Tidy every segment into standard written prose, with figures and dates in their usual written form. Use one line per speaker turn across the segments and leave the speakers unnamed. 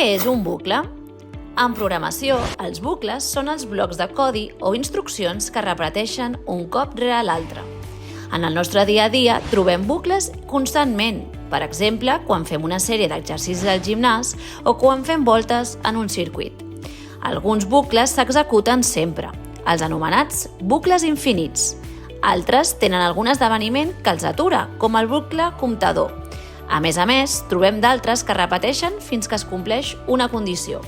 Què és un bucle? En programació, els bucles són els blocs de codi o instruccions que repeteixen un cop rere l'altre. En el nostre dia a dia trobem bucles constantment, per exemple, quan fem una sèrie d'exercicis al gimnàs o quan fem voltes en un circuit. Alguns bucles s'executen sempre, els anomenats bucles infinits. Altres tenen algun esdeveniment que els atura, com el bucle comptador. A més, trobem d'altres que repeteixen fins que es compleix una condició.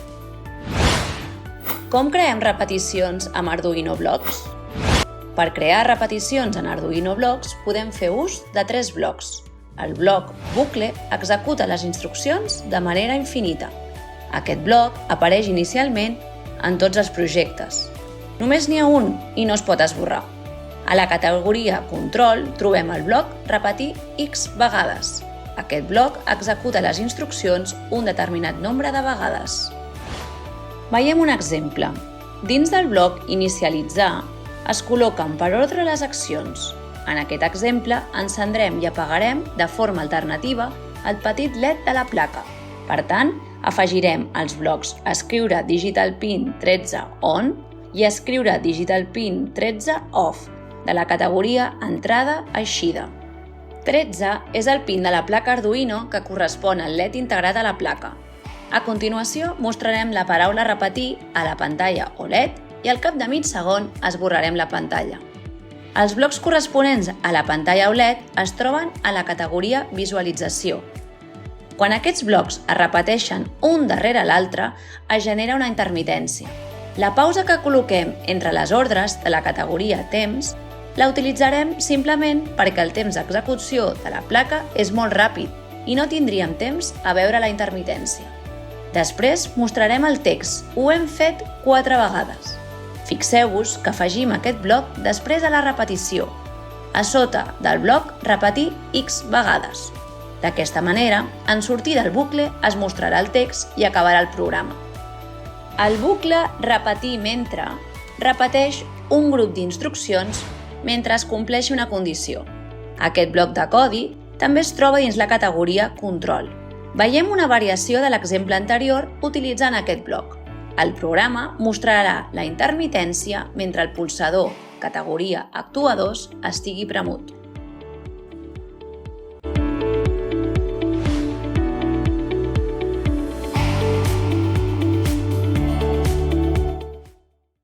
Com creem repeticions amb Arduino Blocks? Per crear repeticions en Arduino Blocks podem fer ús de 3 blocs. El bloc bucle executa les instruccions de manera infinita. Aquest bloc apareix inicialment en tots els projectes. Només n'hi ha un i no es pot esborrar. A la categoria Control trobem el bloc Repetir X vegades. Aquest bloc executa les instruccions un determinat nombre de vegades. Veiem un exemple. Dins del bloc Inicialitzar es col·loquen per ordre les accions. En aquest exemple, encendrem i apagarem de forma alternativa el petit LED de la placa. Per tant, afegirem els blocs Escriure Digital Pin 13 ON i Escriure Digital Pin 13 OFF de la categoria Entrada-Eixida. 13 és el pin de la placa Arduino que correspon al LED integrat a la placa. A continuació, mostrarem la paraula repetir a la pantalla OLED i al cap de mig segon esborrarem la pantalla. Els blocs corresponents a la pantalla OLED es troben a la categoria Visualització. Quan aquests blocs es repeteixen un darrere l'altre, es genera una intermitència. La pausa que col·loquem entre les ordres de la categoria Temps la utilitzarem simplement perquè el temps d'execució de la placa és molt ràpid i no tindríem temps a veure la intermitència. Després mostrarem el text. Ho hem fet 4 vegades. Fixeu-vos que afegim aquest bloc després de la repetició, a sota del bloc Repetir X vegades. D'aquesta manera, en sortir del bucle es mostrarà el text i acabarà el programa. El bucle Repetir mentre repeteix un grup d'instruccions mentre es compleixi una condició. Aquest bloc de codi també es troba dins la categoria Control. Veiem una variació de l'exemple anterior utilitzant aquest bloc. El programa mostrarà la intermitència mentre el pulsador categoria Actuadors estigui premut.